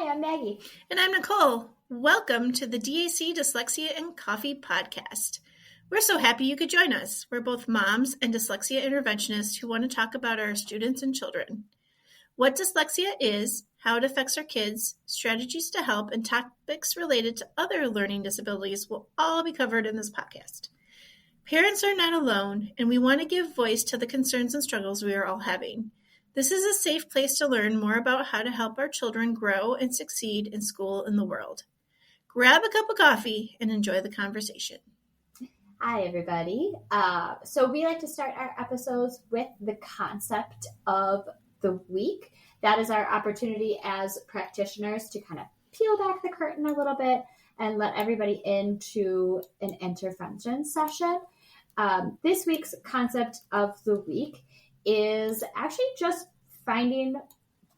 Hi, I'm Maggie. And I'm Nicole. Welcome to the DAC Dyslexia and Coffee podcast. We're so happy you could join us. We're both moms and dyslexia interventionists who want to talk about our students and children. What dyslexia is, how it affects our kids, strategies to help, and topics related to other learning disabilities will all be covered in this podcast. Parents are not alone, and we want to give voice to the concerns and struggles we are all having. This is a safe place to learn more about how to help our children grow and succeed in school and the world. Grab a cup of coffee and enjoy the conversation. Hi, everybody. So we like to start our episodes with the concept of the week. That is our opportunity as practitioners to kind of peel back the curtain a little bit and let everybody into an intervention session. This week's concept of the week is actually just finding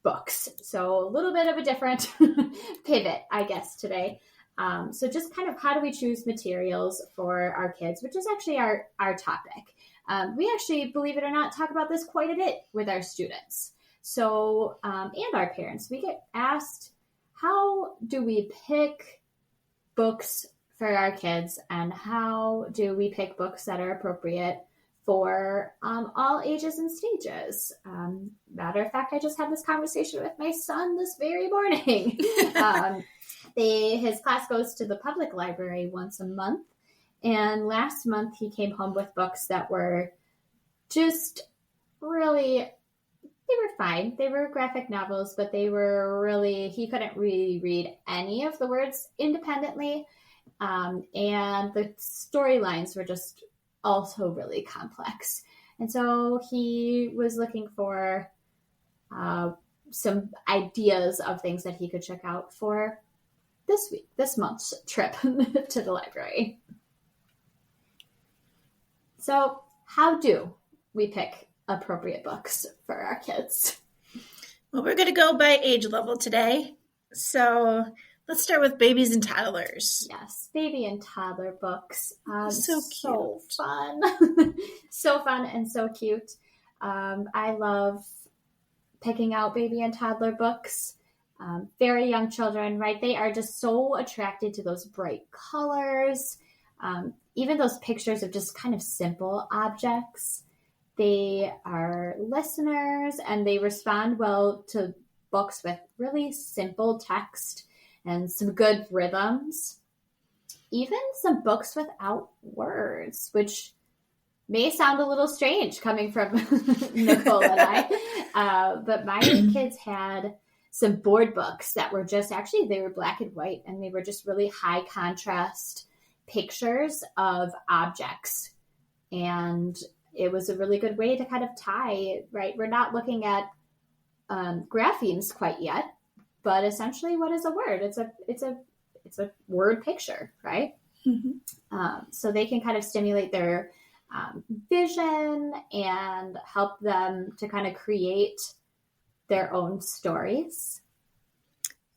books. So a little bit of a different pivot, I guess, today. So just kind of how do we choose materials for our kids, which is actually our topic. We actually, believe it or not, talk about this quite a bit with our students. So, and our parents, we get asked, how do we pick books for our kids and how do we pick books that are appropriate for all ages and stages? Matter of fact, I just had this conversation with my son this very morning. His class goes to the public library once a month. And last month he came home with books that were just really, they were fine. They were graphic novels, but they were really, he couldn't really read any of the words independently. And the storylines were just also really complex. And so he was looking for some ideas of things that he could check out for this month's trip to the library. So how do we pick appropriate books for our kids? Well, we're going to go by age level today. So let's start with babies and toddlers. Yes, baby and toddler books. So cute. So fun. So fun and so cute. I love picking out baby and toddler books. Very young children, right? They are just so attracted to those bright colors. Even those pictures of just kind of simple objects. They are listeners and they respond well to books with really simple text and some good rhythms. Even some books without words, which may sound a little strange coming from Nicole and I. But my kids had some board books that were they were black and white, and they were just really high contrast pictures of objects. And it was a really good way to kind of tie, right? We're not looking at graphemes quite yet, but essentially what is a word? It's a word picture, right? Mm-hmm. So they can kind of stimulate their vision and help them to kind of create their own stories.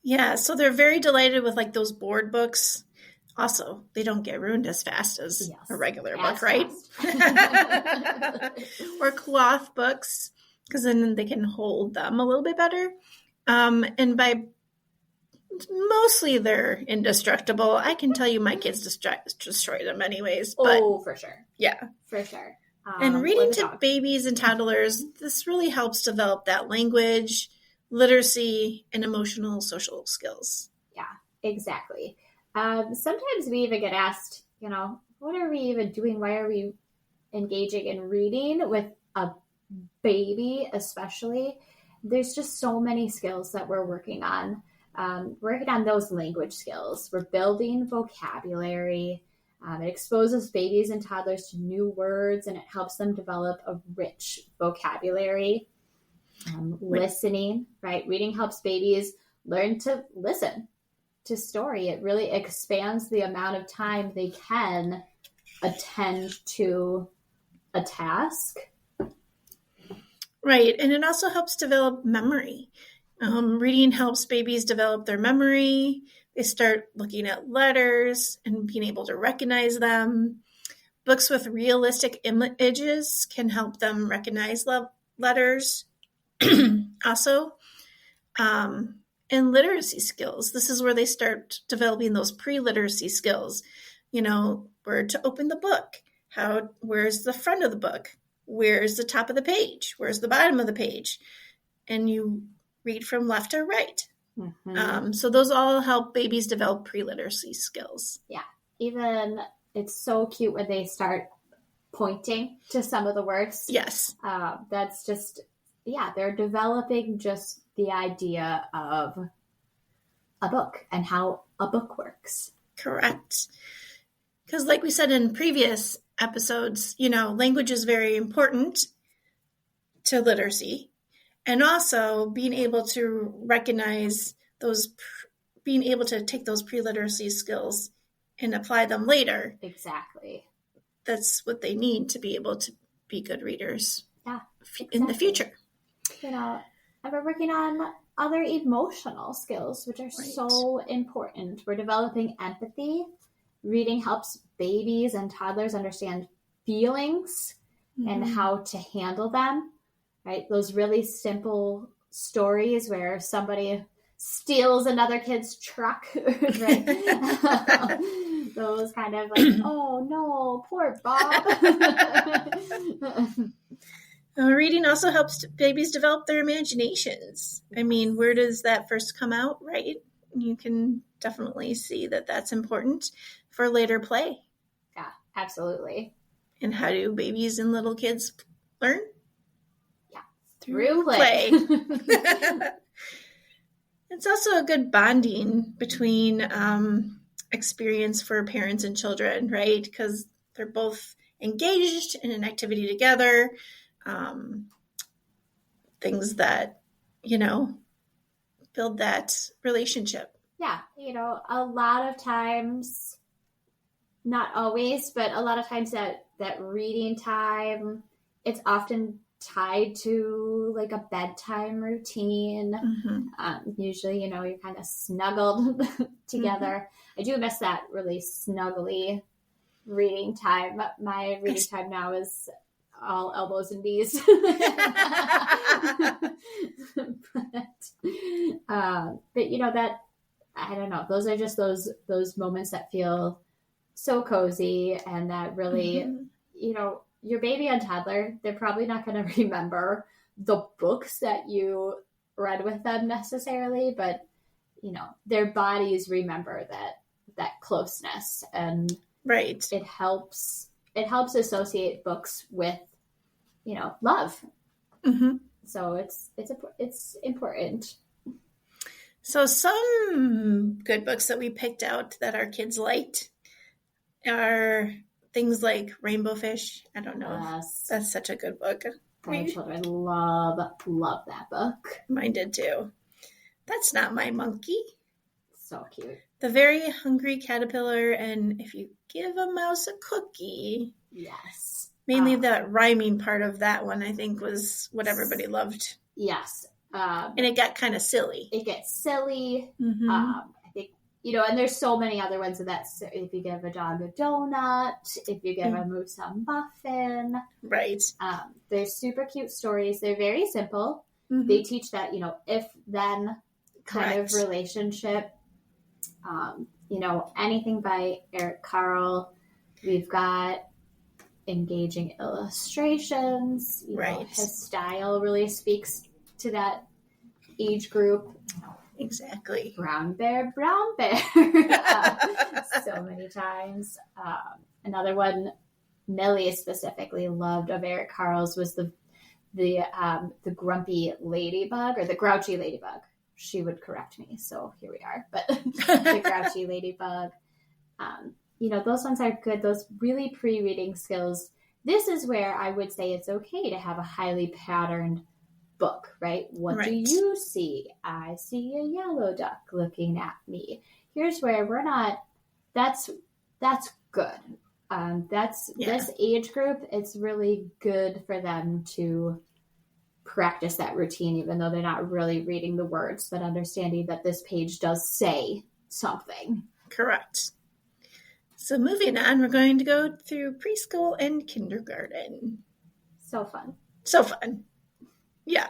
Yeah, so they're very delighted with like those board books. Also, they don't get ruined as fast as a regular book, right? Or cloth books, because then they can hold them a little bit better. And by mostly they're indestructible. I can tell you my kids destroy them anyways. But, for sure. Yeah. For sure. And reading to babies and toddlers, this really helps develop that language, literacy, and emotional social skills. Yeah, exactly. Sometimes we even get asked, what are we even doing? Why are we engaging in reading with a baby, especially? There's just so many skills that we're working on. Working on those language skills. We're building vocabulary. It exposes babies and toddlers to new words, and it helps them develop a rich vocabulary. Listening, right? Reading helps babies learn to listen to story. It really expands the amount of time they can attend to a task. Right. And it also helps develop memory. Reading helps babies develop their memory. They start looking at letters and being able to recognize them. Books with realistic images can help them recognize letters. Also, And literacy skills. This is where they start developing those pre-literacy skills. Where to open the book. Where's the front of the book? Where's the top of the page? Where's the bottom of the page? And you read from left to right. Mm-hmm. So those all help babies develop pre-literacy skills. Yeah. Even it's so cute when they start pointing to some of the words. Yes. That's just, they're developing just the idea of a book and how a book works. Correct. Because like we said in previous episodes, language is very important to literacy. And also being able to recognize being able to take those pre-literacy skills and apply them later. Exactly. That's what they need to be able to be good readers in the future. And we're working on other emotional skills, which are so important. We're developing empathy. Reading helps babies and toddlers understand feelings and how to handle them, right? Those really simple stories where somebody steals another kid's truck, right? Those kind of like, oh no, poor Bob. Reading also helps babies develop their imaginations. I mean, where does that first come out, right? You can definitely see that that's important for later play. Yeah, absolutely. And how do babies and little kids learn? Yeah, through play. It's also a good bonding between experience for parents and children, right? Because they're both engaged in an activity together. Things that, build that relationship. Yeah, a lot of times, not always, but a lot of times that reading time, it's often tied to like a bedtime routine. Mm-hmm. Usually, you're kind of snuggled together. Mm-hmm. I do miss that really snuggly reading time. My reading time now is all elbows and knees. But that, I don't know, those are just those moments that feel so cozy and that really, your baby and toddler, they're probably not going to remember the books that you read with them necessarily, but their bodies remember that closeness, and it helps associate books with love. Mm-hmm. So it's important. So some good books that we picked out that our kids liked are things like Rainbow Fish. I don't know. Yes. That's such a good book. My children love that book. Mine did too. That's Not My Monkey. So cute. The Very Hungry Caterpillar, and If You Give a Mouse a Cookie. Yes. Mainly that rhyming part of that one, I think, was what everybody loved. Yes. And it got kind of silly. It gets silly. Mm-hmm. I think, and there's so many other ones of that. So if you give a dog a donut, if you give a moose a muffin. Right. They're super cute stories. They're very simple. Mm-hmm. They teach that, if-then kind of relationship. Anything by Eric Carle. We've got engaging illustrations. His style really speaks to that age group. Exactly. Brown bear. So many times. Another one Millie specifically loved of Eric Carle's was the grumpy ladybug, or the grouchy ladybug. She would correct me, so here we are. But the grouchy ladybug. Those ones are good. Those really pre-reading skills. This is where I would say it's okay to have a highly patterned book, right? What do you see? I see a yellow duck looking at me. Here's where we're not. That's good. This age group. It's really good for them to practice that routine, even though they're not really reading the words, but understanding that this page does say something. Correct. So moving on, we're going to go through preschool and kindergarten. So fun. Yeah.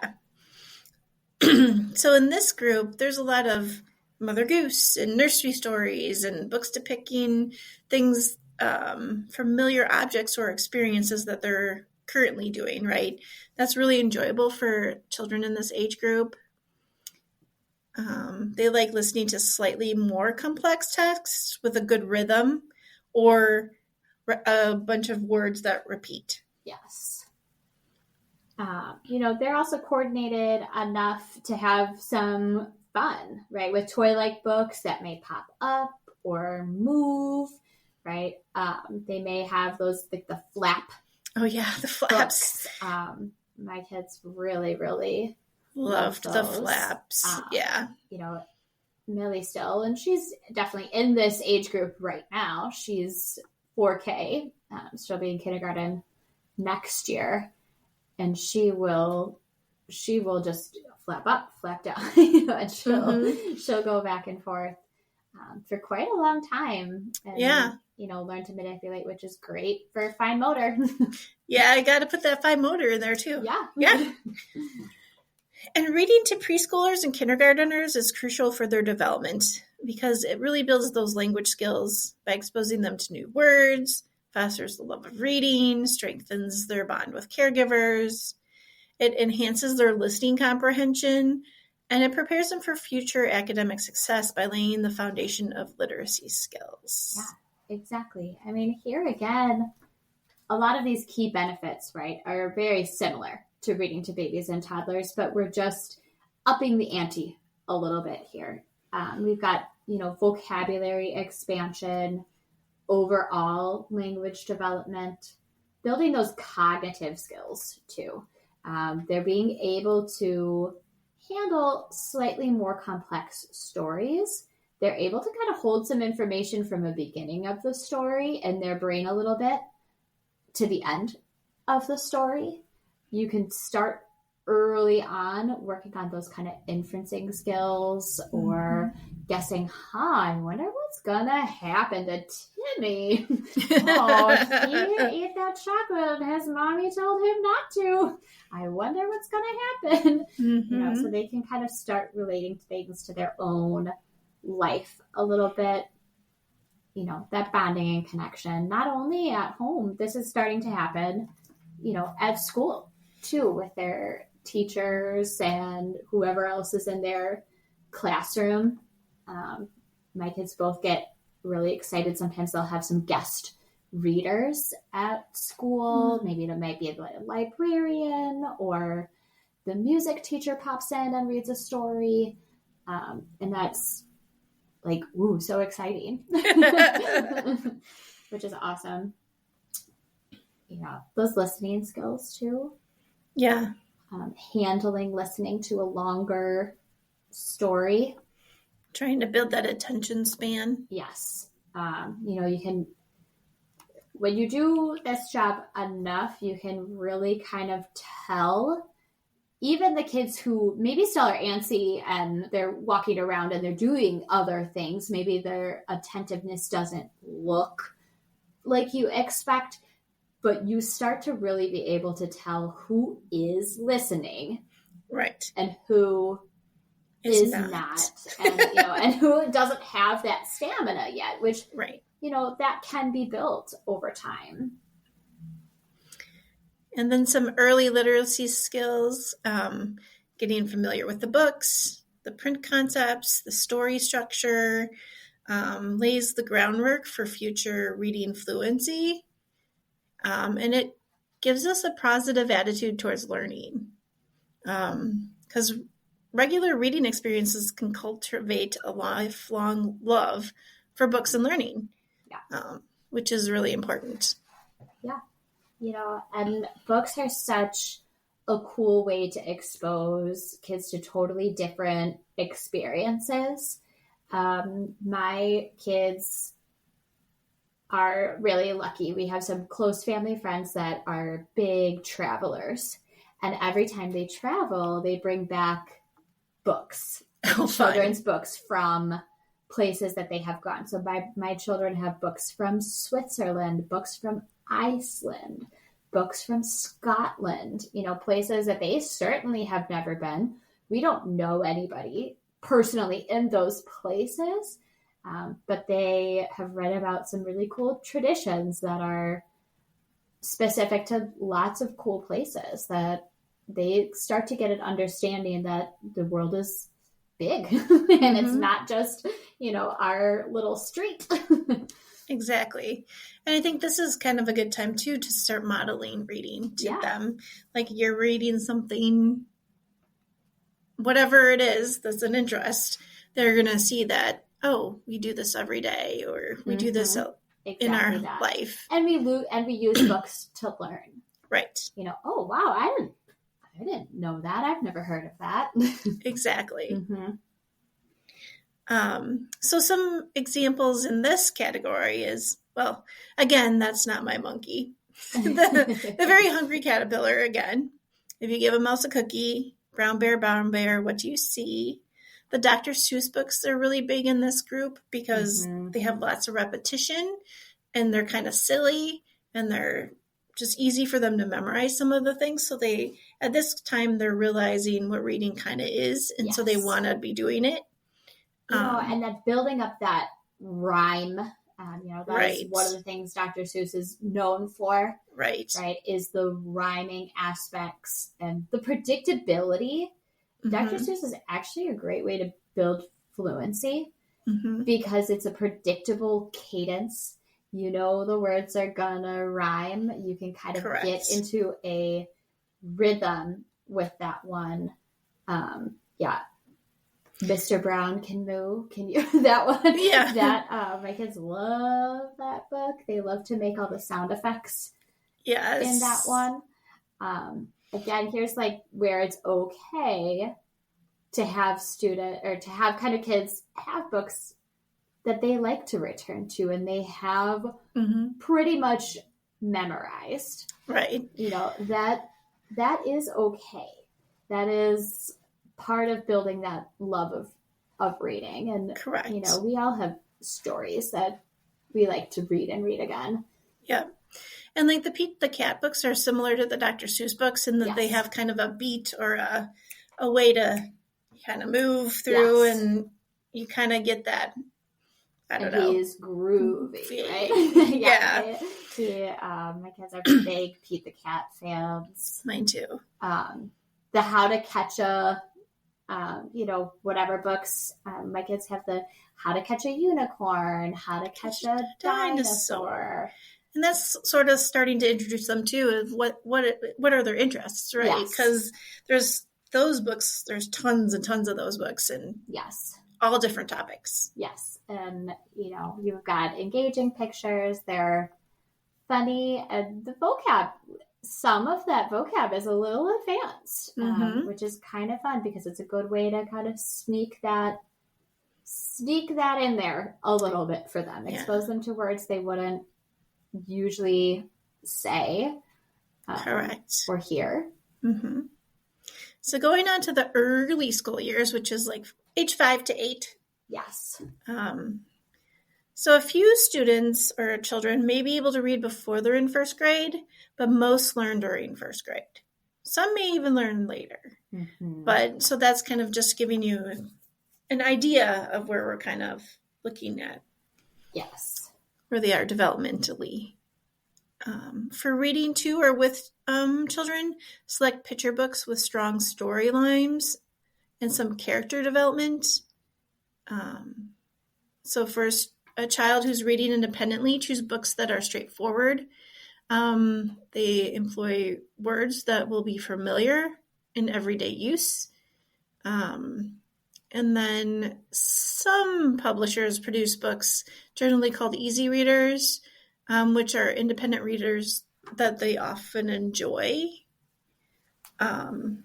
So in this group, there's a lot of Mother Goose and nursery stories and books depicting things, familiar objects or experiences that they're currently doing, right? That's really enjoyable for children in this age group. They like listening to slightly more complex texts with a good rhythm or a bunch of words that repeat. Yes. They're also coordinated enough to have some fun, right? With toy-like books that may pop up or move, right? They may have those, like the flap. Oh yeah, the flaps. Books. My kids really, really loved the flaps. Yeah. Millie still, and she's definitely in this age group right now. She's 4K. She'll be in kindergarten next year. And she will just flap up, flap down, and she'll go back and forth for quite a long time. And, learn to manipulate, which is great for fine motor. Yeah, I got to put that fine motor in there too. Yeah. And reading to preschoolers and kindergarteners is crucial for their development because it really builds those language skills by exposing them to new words, fosters the love of reading, strengthens their bond with caregivers. It enhances their listening comprehension, and it prepares them for future academic success by laying the foundation of literacy skills. Yeah, exactly. I mean, here again, a lot of these key benefits, right, are very similar to reading to babies and toddlers, but we're just upping the ante a little bit here. We've got, vocabulary expansion, overall language development, building those cognitive skills too. They're being able to handle slightly more complex stories. They're able to kind of hold some information from the beginning of the story in their brain a little bit to the end of the story. You can start early on working on those kind of inferencing skills or guessing, I wonder what's gonna happen to Timmy. He ate that chocolate and his mommy told him not to. I wonder what's gonna happen. So they can kind of start relating things to their own life a little bit. That bonding and connection, not only at home, this is starting to happen, at school too, with their teachers and whoever else is in their classroom. My kids both get really excited. Sometimes they'll have some guest readers at school. Maybe it might be a librarian, or the music teacher pops in and reads a story. And that's like, so exciting. Which is awesome. Those listening skills too. Yeah. Handling listening to a longer story. Trying to build that attention span. Yes. You can, when you do this job enough, you can really kind of tell even the kids who maybe still are antsy and they're walking around and they're doing other things. Maybe their attentiveness doesn't look like you expect, but you start to really be able to tell who is listening, right, and who is not. And who doesn't have that stamina yet, which, right, that can be built over time. And then some early literacy skills, getting familiar with the books, the print concepts, the story structure, lays the groundwork for future reading fluency. And it gives us a positive attitude towards learning. Because regular reading experiences can cultivate a lifelong love for books and learning, which is really important. Yeah. And books are such a cool way to expose kids to totally different experiences. My kids are really lucky. We have some close family friends that are big travelers. And every time they travel, they bring back books, children's books from places that they have gone. So my children have books from Switzerland, books from Iceland, books from Scotland, places that they certainly have never been, we don't know anybody personally in those places, but they have read about some really cool traditions that are specific to lots of cool places, that they start to get an understanding that the world is big and it's not just, our little street. Exactly. And I think this is kind of a good time too to start modeling reading to them. Like you're reading something, whatever it is that's an interest, they're going to see that, oh, we do this every day, or we do this in our life. And we use books to learn. Right. Oh wow, I didn't know that. I've never heard of that. Exactly. So some examples in this category is, well, again, that's not my monkey. the very hungry caterpillar again. If you give a mouse a cookie, brown bear, what do you see? The Dr. Seuss books, they're really big in this group because they have lots of repetition and they're kind of silly and they're just easy for them to memorize some of the things. So at this time, they're realizing what reading kind of is. And so they want to be doing it. And that building up that rhyme, that is one of the things Dr. Seuss is known for. Right. Is the rhyming aspects and the predictability. Dr. Seuss is actually a great way to build fluency because it's a predictable cadence. The words are gonna rhyme. You can kind of get into a rhythm with that one. Mr. Brown Can Moo. Can you? That one. Yeah. That my kids love that book. They love to make all the sound effects. Yes. In that one. Again, here's like where it's okay to have kind of kids have books that they like to return to and they have pretty much memorized. Right. That is okay. That is part of building that love of reading. And, we all have stories that we like to read and read again. Yeah. And like the Pete the Cat books are similar to the Dr. Seuss books in that they have kind of a beat or a way to kind of move through and you kind of get that. I don't know. He's groovy, right? My kids are big Pete the Cat fans. Mine too. The How to Catch a whatever books. My kids have the How to Catch a Unicorn, How to Catch a Dinosaur. And that's sort of starting to introduce them too of what are their interests, right? Because there's those books, there's tons and tons of those books and all different topics. Yes. And, you've got engaging pictures, they're funny, and the vocab, some of that vocab is a little advanced, which is kind of fun because it's a good way to kind of sneak that in there a little bit for them, expose them to words they wouldn't usually say or hear. So going on to the early school years, which is like age 5 to 8. Yes. So a few students or children may be able to read before they're in first grade, but most learn during first grade. Some may even learn later. But so that's kind of just giving you an idea of where we're kind of looking at. Yes. Where they are developmentally. For reading to or with children, select picture books with strong storylines and some character development. So for a child who's reading independently, choose books that are straightforward. They employ words that will be familiar in everyday use. And then some publishers produce books generally called easy readers, which are independent readers that they often enjoy. And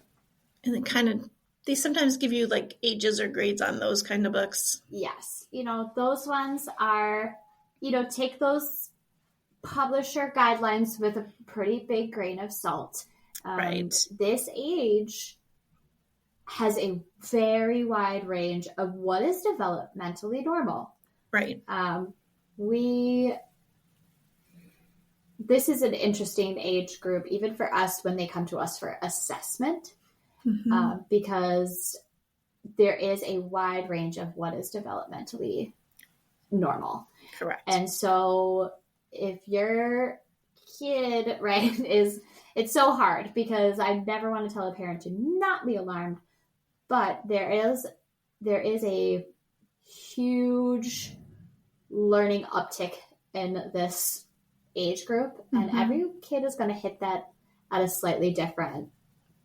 they sometimes give you like ages or grades on those kind of books. Yes. Those ones are, take those publisher guidelines with a pretty big grain of salt. Right. This age has a very wide range of what is developmentally normal. Right. This is an interesting age group, even for us when they come to us for assessment. because there is a wide range of what is developmentally normal. Correct. And so if your kid, right, it's so hard because I never want to tell a parent to not be alarmed, but there is a huge learning uptick in this age group, and every kid is going to hit that at a slightly different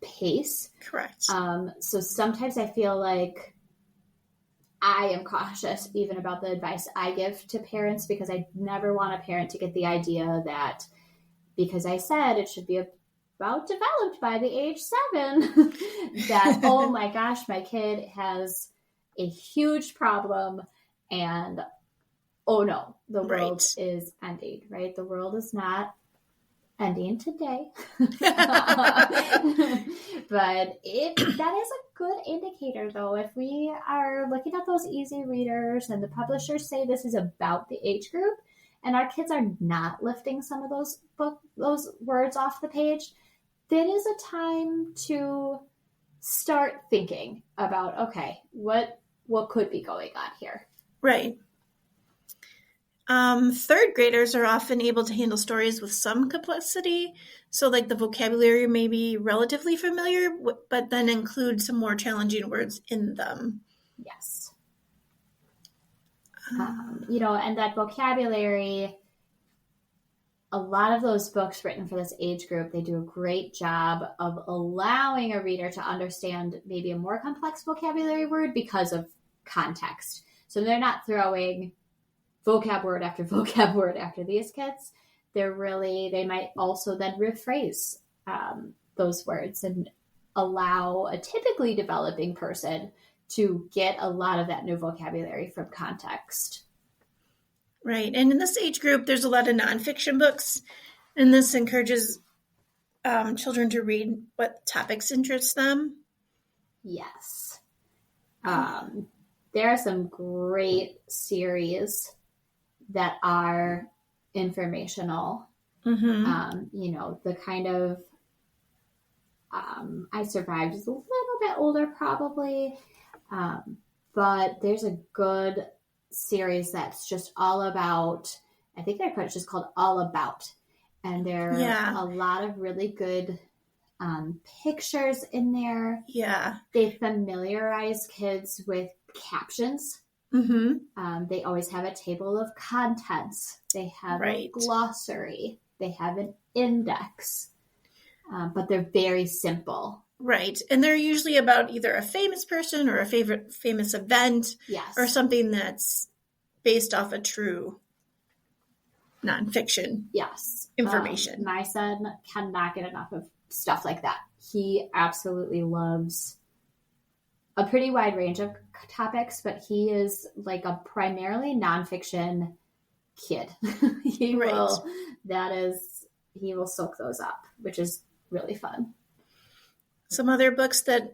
pace. Correct. So sometimes I feel like I am cautious even about the advice I give to parents, because I never want a parent to get the idea that because I said it should be about developed by the age 7, that, oh my gosh, my kid has a huge problem and oh no, the world is ending, right? The world is not ending today. But that is a good indicator, though. If we are looking at those easy readers and the publishers say this is about the age group, and our kids are not lifting some of those words off the page, then is a time to start thinking about, okay, what could be going on here? Right. Third graders are often able to handle stories with some complexity. So like the vocabulary may be relatively familiar, but then include some more challenging words in them. Yes. And that vocabulary, a lot of those books written for this age group, they do a great job of allowing a reader to understand maybe a more complex vocabulary word because of context. So they're not throwing vocab word after vocab word after these kids. They might also then rephrase those words and allow a typically developing person to get a lot of that new vocabulary from context. Right. And in this age group, there's a lot of nonfiction books, and this encourages children to read what topics interest them. Yes. There are some great series that are informational. The kind of I Survived is a little bit older probably, but there's a good series that's just all about, I think their credit's just called All About, and there are a lot of really good pictures in there. Yeah. They familiarize kids with captions. They always have a table of contents. They have a glossary. They have an index. But they're very simple. Right. And they're usually about either a famous person or a famous event. Yes. Or something that's based off a true nonfiction information. My son cannot get enough of stuff like that. He absolutely loves a pretty wide range of topics, but he is like a primarily nonfiction kid. He will soak those up, which is really fun. Some other books that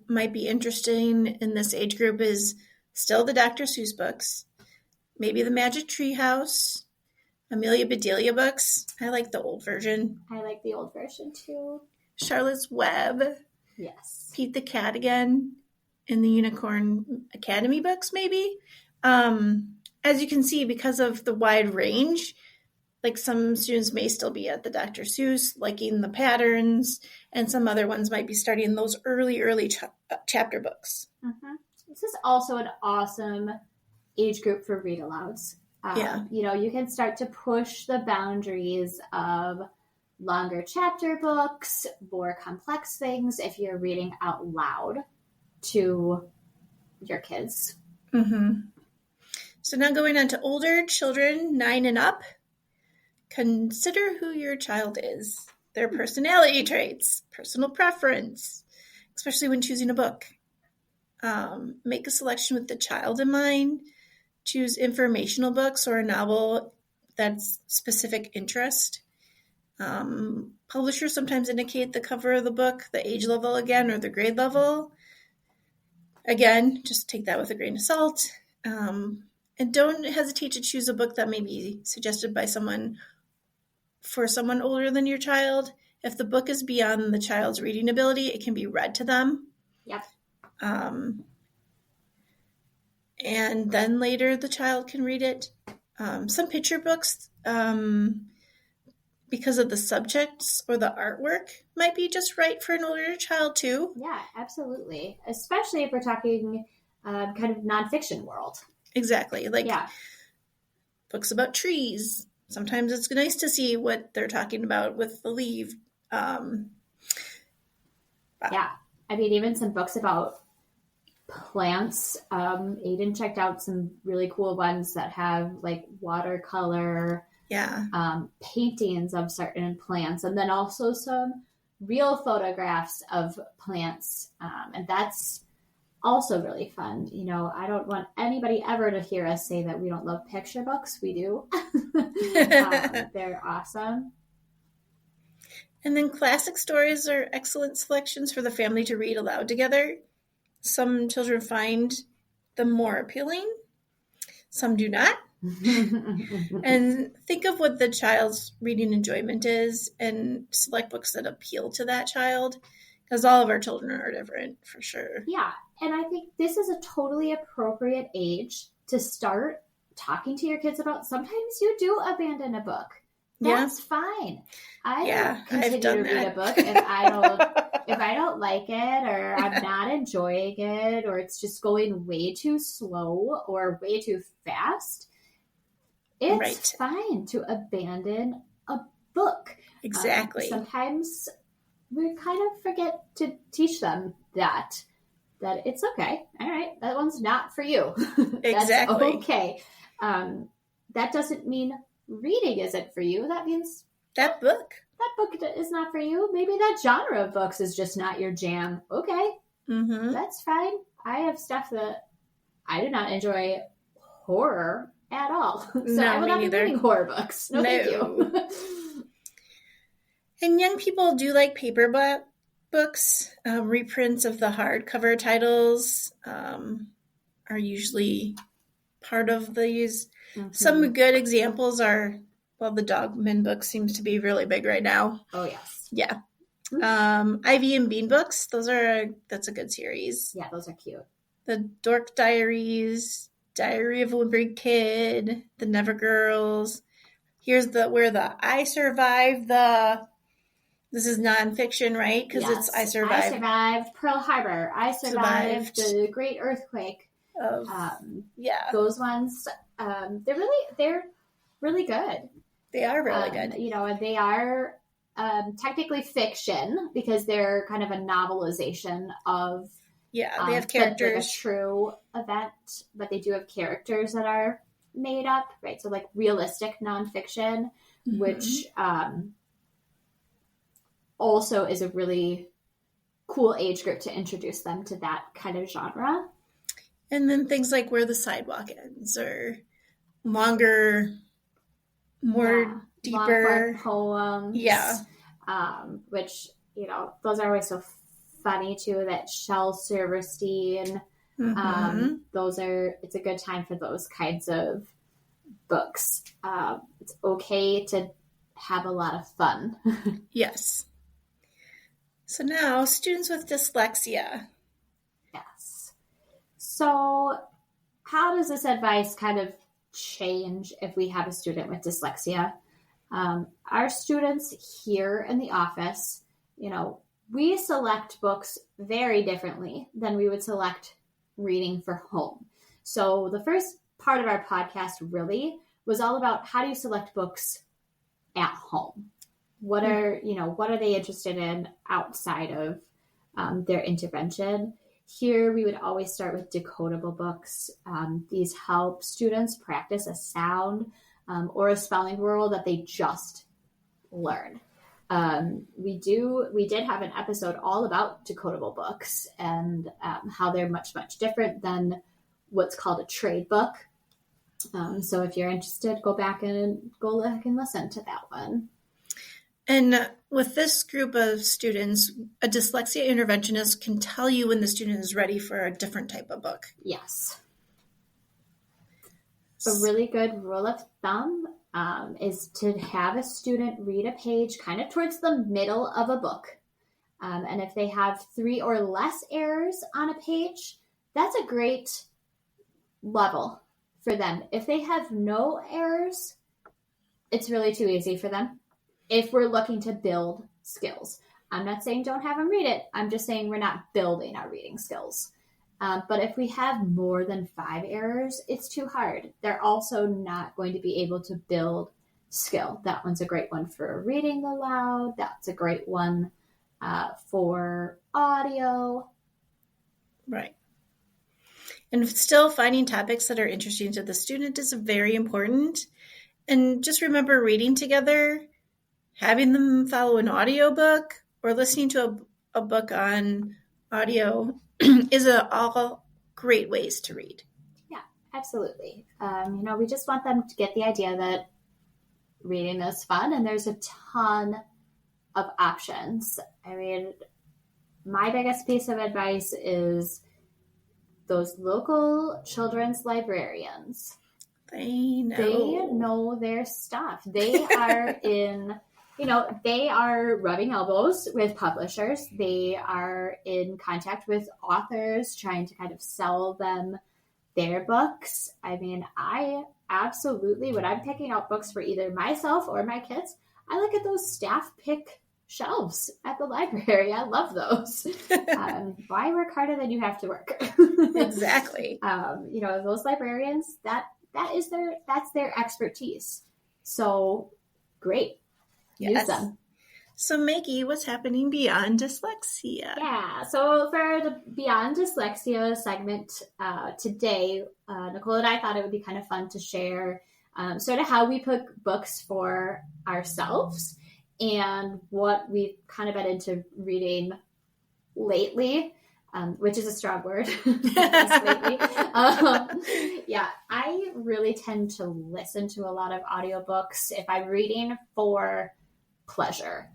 might be interesting in this age group is still the Dr. Seuss books, maybe the Magic Tree House, Amelia Bedelia books. I like the old version. I like the old version too. Charlotte's Web. Yes. Pete the Cat again, and the Unicorn Academy books maybe. As you can see, because of the wide range, like some students may still be at the Dr. Seuss, liking the patterns, and some other ones might be starting those early chapter books. This is also an awesome age group for read-alouds. You can start to push the boundaries of longer chapter books, more complex things if you're reading out loud to your kids. So now going on to older children, 9 and up. Consider who your child is, their personality traits, personal preference, especially when choosing a book. Make a selection with the child in mind. Choose informational books or a novel that's specific interest. Publishers sometimes indicate the cover of the book, the age level again, or the grade level. Again, just take that with a grain of salt. And don't hesitate to choose a book that may be suggested by someone older than your child, If the book is beyond the child's reading ability, it can be read to them. Yep. And then later the child can read it. Some picture books, because of the subjects or the artwork, might be just right for an older child too. Yeah, absolutely. Especially if we're talking kind of nonfiction world. Exactly. Like books about trees. Sometimes it's nice to see what they're talking about with the leaf. Yeah. I mean, even some books about plants. Aiden checked out some really cool ones that have like watercolor paintings of certain plants, and then also some real photographs of plants. And that's also really fun. You know, I don't want anybody ever to hear us say that we don't love picture books. We do. They're awesome. And then classic stories are excellent selections for the family to read aloud together. Some children find them more appealing. Some do not. And think of what the child's reading enjoyment is and select books that appeal to that child, because all of our children are different for sure. Yeah. And I think this is a totally appropriate age to start talking to your kids about. Sometimes you do abandon a book. That's fine. I continue to read a book if I don't like it, or I'm not enjoying it, or it's just going way too slow or way too fast. It's fine to abandon a book. Exactly. Sometimes we kind of forget to teach them that it's okay. All right, that one's not for you. That's exactly. Okay. That doesn't mean reading isn't for you. That means that book is not for you. Maybe that genre of books is just not your jam. Okay. Mm-hmm. That's fine. I have stuff that I do not enjoy horror at all. So I will not be reading horror books. No, thank you. And young people do like paper books. Reprints of the hardcover titles are usually part of these. Mm-hmm. Some good examples are, the Dogman book seems to be really big right now. Oh, yes. Yeah. Mm-hmm. Ivy and Bean books, that's a good series. Yeah, those are cute. The Dork Diaries, Diary of a Whimpering Kid, The Never Girls. Here's where the I Survived this is nonfiction, right? Because it's I survived Pearl Harbor. I survived the Great Earthquake. Those ones, they're really good. They are really good. You know, and they are technically fiction because they're kind of a novelization of. Yeah, they have characters. A true event, but they do have characters that are made up, right? So like realistic nonfiction, mm-hmm. which also is a really cool age group to introduce them to that kind of genre. And then things like Where the Sidewalk Ends, or longer, deeper poems. Yeah. Which, you know, those are always so funny too, that Shel Silverstein. Mm-hmm. It's a good time for those kinds of books. It's okay to have a lot of fun. Yes. So now, students with dyslexia. Yes. So how does this advice kind of change if we have a student with dyslexia? Our students here in the office, you know, we select books very differently than we would select reading for home. So the first part of our podcast really was all about how do you select books at home? What are they interested in outside of their intervention? Here, we would always start with decodable books. These help students practice a sound or a spelling rule that they just learned. We did have an episode all about decodable books and how they're much, much different than what's called a trade book. So if you're interested, go back and listen to that one. And with this group of students, a dyslexia interventionist can tell you when the student is ready for a different type of book. Yes. A really good rule of thumb is to have a student read a page kind of towards the middle of a book. And if they have 3 or less errors on a page, that's a great level for them. If they have no errors, it's really too easy for them if we're looking to build skills. I'm not saying don't have them read it. I'm just saying we're not building our reading skills. But if we have more than 5 errors, it's too hard. They're also not going to be able to build skill. That one's a great one for reading aloud. That's a great one for audio. Right. And still finding topics that are interesting to the student is very important. And just remember reading together, having them follow an audiobook or listening to a book on audio is all great ways to read. Yeah, absolutely. We just want them to get the idea that reading is fun, and there's a ton of options. I mean, my biggest piece of advice is those local children's librarians. They know their stuff. They are they are rubbing elbows with publishers. They are in contact with authors, trying to kind of sell them their books. I mean, I absolutely, when I'm picking out books for either myself or my kids, I look at those staff pick shelves at the library. I love those. Why work harder than you have to work? Exactly. Those librarians, that's their expertise. So great. Yes. Use them. So Maggie, what's happening beyond dyslexia? Yeah, so for the Beyond Dyslexia segment today, Nicole and I thought it would be kind of fun to share sort of how we pick books for ourselves and what we've kind of been into reading lately, which is a strong word. Lately. I really tend to listen to a lot of audiobooks if I'm reading for pleasure.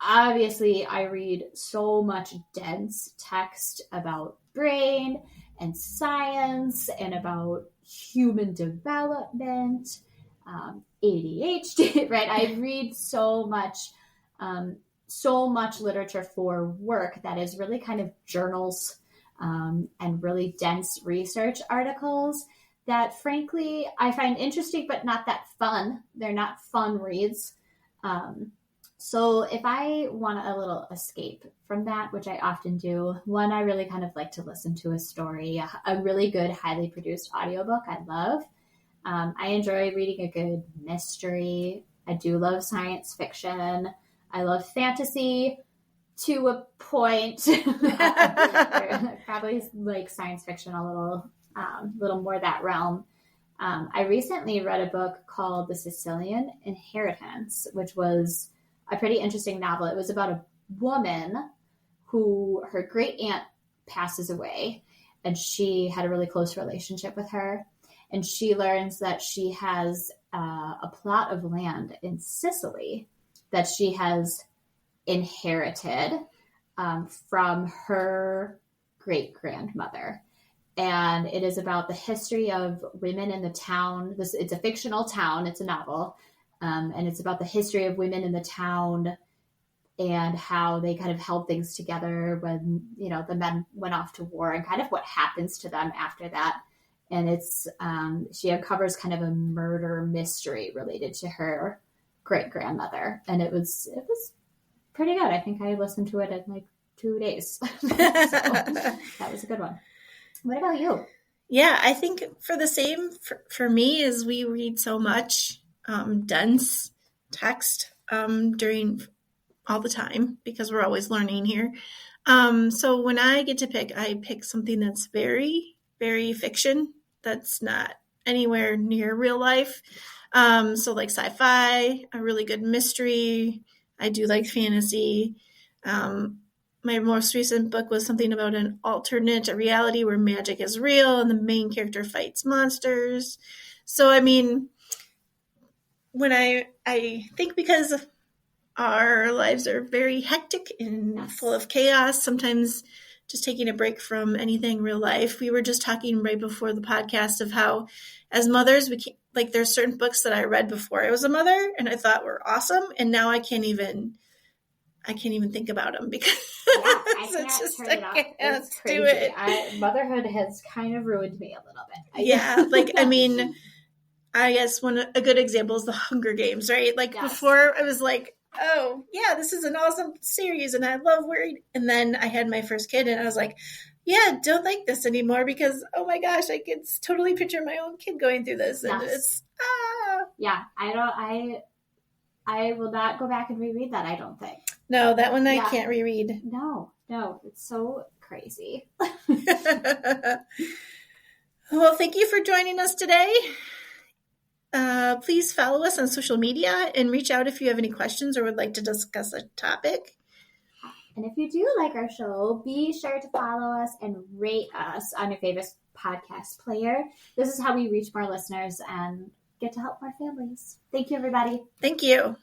Obviously, I read so much dense text about brain and science and about human development, ADHD, right? I read so much literature for work that is really kind of journals and really dense research articles that, frankly, I find interesting, but not that fun. They're not fun reads. So if I want a little escape from that, which I often do, one, I really kind of like to listen to a story, a really good, highly produced audiobook I love. I enjoy reading a good mystery. I do love science fiction. I love fantasy to a point. Probably like science fiction a little more that realm. I recently read a book called The Sicilian Inheritance, which was a pretty interesting novel. It was about a woman who her great aunt passes away, and she had a really close relationship with her. And she learns that she has a plot of land in Sicily that she has inherited from her great-grandmother. And it is about the history of women in the town. It's a fictional town. It's a novel. And it's about the history of women in the town and how they kind of held things together when, the men went off to war and kind of what happens to them after that. And it's she uncovers kind of a murder mystery related to her great-grandmother. And it was pretty good. I think I listened to it in like 2 days. So that was a good one. What about you? Yeah, I think for the same for me is we read so much dense text during all the time because we're always learning here. So when I get to pick, I pick something that's very, very fiction. That's not anywhere near real life. So like sci-fi, a really good mystery. I do like fantasy. My most recent book was something about an alternate reality where magic is real and the main character fights monsters. So, I mean, when I think because our lives are very hectic and full of chaos, sometimes just taking a break from anything real life. We were just talking right before the podcast of how as mothers, we can't, like there's certain books that I read before I was a mother and I thought were awesome. And now I can't even think about them because I can't turn it off. It's crazy. Do it. Motherhood has kind of ruined me a little bit. Yeah. Like, I mean, I guess a good example is the Hunger Games, right? Like before I was like, oh yeah, this is an awesome series and I love reading. And then I had my first kid and I was like, yeah, don't like this anymore because, oh my gosh, I can totally picture my own kid going through this. And it's, Yeah, I will not go back and reread that, I don't think. No, that one I can't reread. No, it's so crazy. Well, thank you for joining us today. Please follow us on social media and reach out if you have any questions or would like to discuss a topic. And if you do like our show, be sure to follow us and rate us on your favorite podcast player. This is how we reach more listeners and get to help more families. Thank you, everybody. Thank you.